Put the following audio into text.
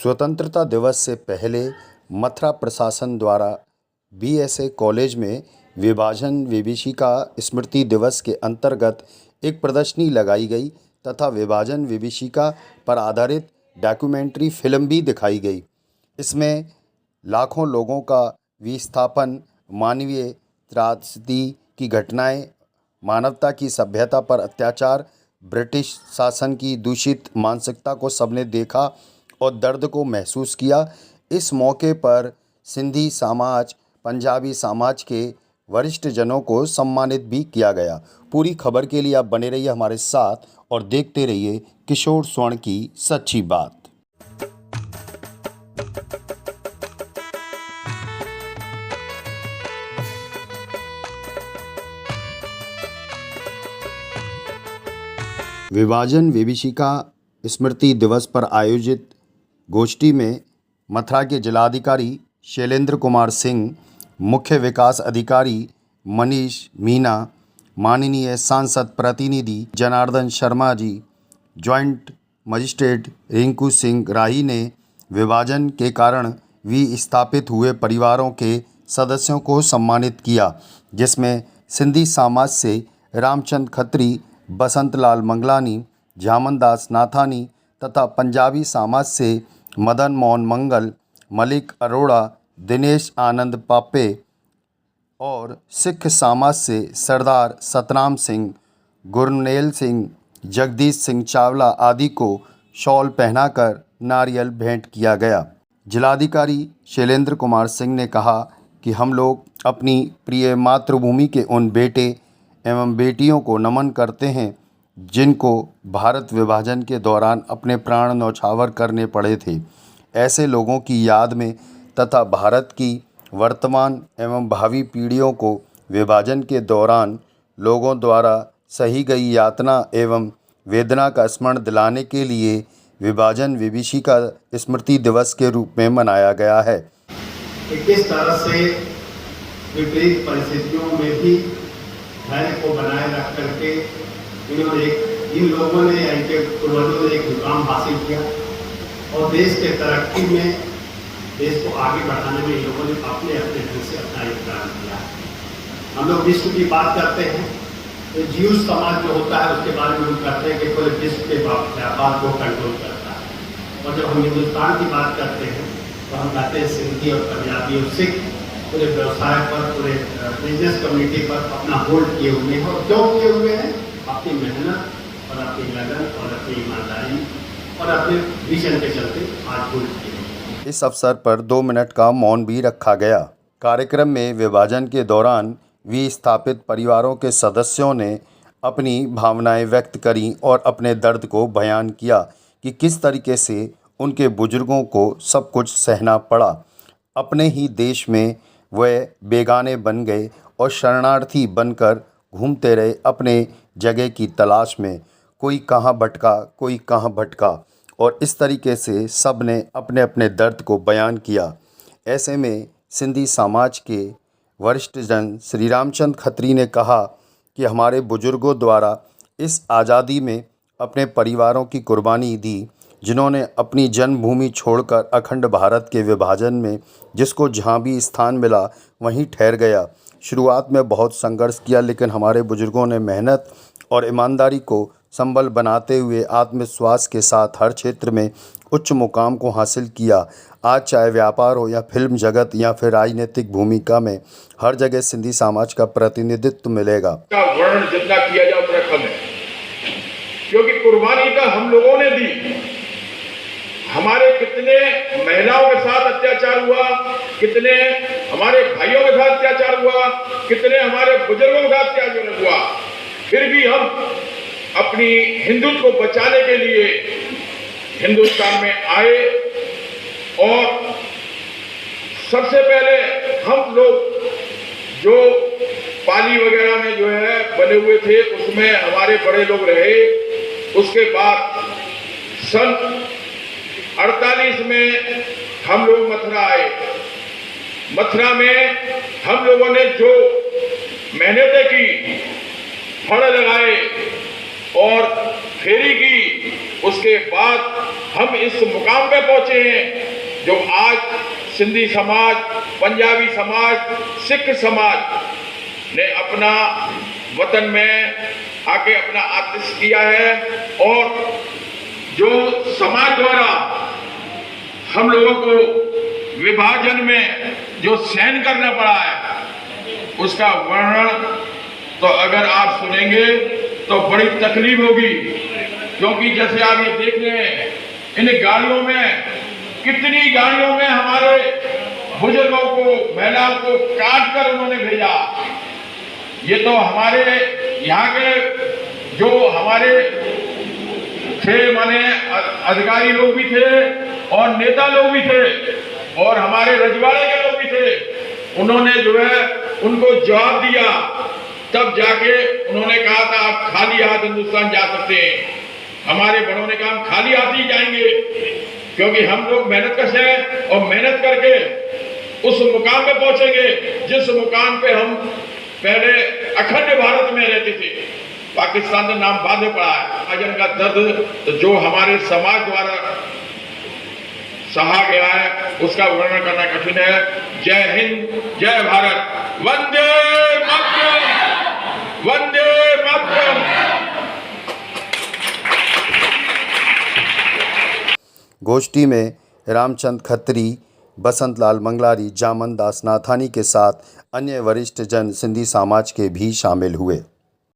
स्वतंत्रता दिवस से पहले मथुरा प्रशासन द्वारा बीएसए कॉलेज में विभाजन विभीषिका स्मृति दिवस के अंतर्गत एक प्रदर्शनी लगाई गई तथा विभाजन विभीषिका पर आधारित डॉक्यूमेंट्री फिल्म भी दिखाई गई। इसमें लाखों लोगों का विस्थापन, मानवीय त्रासदी की घटनाएं, मानवता की सभ्यता पर अत्याचार, ब्रिटिश शासन की दूषित मानसिकता को सबने देखा और दर्द को महसूस किया। इस मौके पर सिंधी समाज, पंजाबी समाज के वरिष्ठ जनों को सम्मानित भी किया गया। पूरी खबर के लिए आप बने रहिए हमारे साथ और देखते रहिए किशोर स्वर्ण की सच्ची बात। विभाजन विभीषिका स्मृति दिवस पर आयोजित गोष्ठी में मथुरा के जिलाधिकारी शैलेंद्र कुमार सिंह, मुख्य विकास अधिकारी मनीष मीना, माननीय सांसद प्रतिनिधि जनार्दन शर्मा जी, जॉइंट मजिस्ट्रेट रिंकू सिंह राही ने विभाजन के कारण विस्थापित हुए परिवारों के सदस्यों को सम्मानित किया, जिसमें सिंधी समाज से रामचंद खत्री, बसंतलाल मंगलानी, जामनदास नाथानी तथा पंजाबी समाज से मदन मोहन मंगल, मलिक अरोड़ा, दिनेश आनंद पापे और सिख समाज से सरदार सतनाम सिंह, गुरनेल सिंह, जगदीश सिंह चावला आदि को शॉल पहनाकर नारियल भेंट किया गया। जिलाधिकारी शैलेंद्र कुमार सिंह ने कहा कि हम लोग अपनी प्रिय मातृभूमि के उन बेटे एवं बेटियों को नमन करते हैं जिनको भारत विभाजन के दौरान अपने प्राण न्यौछावर करने पड़े थे। ऐसे लोगों की याद में तथा भारत की वर्तमान एवं भावी पीढ़ियों को विभाजन के दौरान लोगों द्वारा सही गई यातना एवं वेदना का स्मरण दिलाने के लिए विभाजन विभीषिका स्मृति दिवस के रूप में मनाया गया है। किस तरह से विपरीत परिस्थितियों में भी धैर्य को बनाए रख करके इन लोगों ने या इनके पूर्वजों ने एक मुकाम हासिल किया और देश के तरक्की में, देश को आगे बढ़ाने में इन लोगों ने अपने अपने ढंग से अपना योगदान दिया। हम लोग विश्व की बात करते हैं तो जीव समाज जो होता है उसके बारे में हम कहते हैं कि पूरे विश्व के व्यापार को कंट्रोल करता है। और जब हम हिंदुस्तान की बात करते हैं तो हम कहते हैं सिंधी और पंजाबी और सिख पूरे व्यवसाय पर, पूरे बिजनेस कम्युनिटी पर अपना होल्ड किए हुए हैं। और क्यों किए हुए हैं? अपनी मेहनत और अपनी लगन और अपनी ईमानदारी और अपने विजन के चलते आज होल्ड किए हैं। इस अवसर पर 2 मिनट का मौन भी रखा गया। कार्यक्रम में विभाजन के दौरान विस्थापित परिवारों के सदस्यों ने अपनी भावनाएं व्यक्त करीं और अपने दर्द को बयान किया कि किस तरीके से उनके बुजुर्गों को सब कुछ सहना पड़ा। अपने ही देश में वे बेगाने बन गए और शरणार्थी बनकर घूमते रहे अपने जगह की तलाश में। कोई कहाँ भटका, कोई कहाँ भटका और इस तरीके से सब ने अपने अपने दर्द को बयान किया। ऐसे में सिंधी समाज के वरिष्ठ जन श्री रामचंद खत्री ने कहा कि हमारे बुजुर्गों द्वारा इस आज़ादी में अपने परिवारों की कुर्बानी दी, जिन्होंने अपनी जन्मभूमि छोड़कर अखंड भारत के विभाजन में जिसको जहाँ भी स्थान मिला वहीं ठहर गया। शुरुआत में बहुत संघर्ष किया, लेकिन हमारे बुजुर्गों ने मेहनत और ईमानदारी को संबल बनाते हुए आत्मविश्वास के साथ हर क्षेत्र में उच्च मुकाम को हासिल किया। आज चाहे व्यापार हो या फिल्म जगत या फिर राजनीतिक भूमिका में, हर जगह सिंधी समाज का प्रतिनिधित्व मिलेगा। वर्णन जितना किया जाए उतना कम है, क्योंकि कुर्बानी तो हम लोगों ने दी। हमारे कितने महिलाओं के साथ अत्याचार हुआ, कितने हमारे भाइयों के साथ अत्याचार हुआ, कितने हमारे बुजुर्गों के साथ अत्याचार हुआ, फिर भी हम अपनी हिंदुत्व को बचाने के लिए हिंदुस्तान में आए। और सबसे पहले हम लोग जो पाली वगैरह में जो है बने हुए थे उसमें हमारे बड़े लोग रहे। उसके बाद सन 48 में हम लोग मथुरा आए। मथुरा में हम लोगों ने जो मेहनतें की, फड़ लगाए और फेरी की, उसके बाद हम इस मुकाम पे पहुंचे हैं जो आज सिंधी समाज, पंजाबी समाज, सिख समाज ने अपना वतन में आके अपना आतिश किया है। और जो समाज द्वारा हम लोगों को विभाजन में जो सहन करना पड़ा है उसका वर्णन तो अगर आप सुनेंगे तो बड़ी तकलीफ होगी, क्योंकि जैसे आप ये देख रहे हैं इन गाड़ियों में, कितनी गाड़ियों में हमारे बुजुर्गों को, महिलाओं को काट कर उन्होंने भेजा। ये तो हमारे यहाँ के जो हमारे थे माने अधिकारी लोग भी थे और नेता लोग भी थे और हमारे रजवाड़े के लोग भी थे, उन्होंने जो है उनको जवाब दिया। तब जाके उन्होंने कहा था आप खाली हाथ हिंदुस्तान जा सकते हैं। हमारे बड़ों ने कहा हम खाली हाथ ही जाएंगे, क्योंकि हम लोग मेहनत कश हैं और मेहनत करके उस मुकाम पे पहुंचेंगे जिस मुकाम पे हम पहले अखंड भारत में रहते थे। पाकिस्तान का नाम बाद में पड़ा है। अजन का दर्द तो जो हमारे समाज द्वारा सहा गया है उसका वर्णन करना कठिन है। जय हिंद, जय भारत, वंदे मातरम, वंदे मातरम। गोष्ठी में रामचंद खत्री, बसंत लाल मंगलारी, जामन दास नाथानी के साथ अन्य वरिष्ठ जन सिंधी समाज के भी शामिल हुए।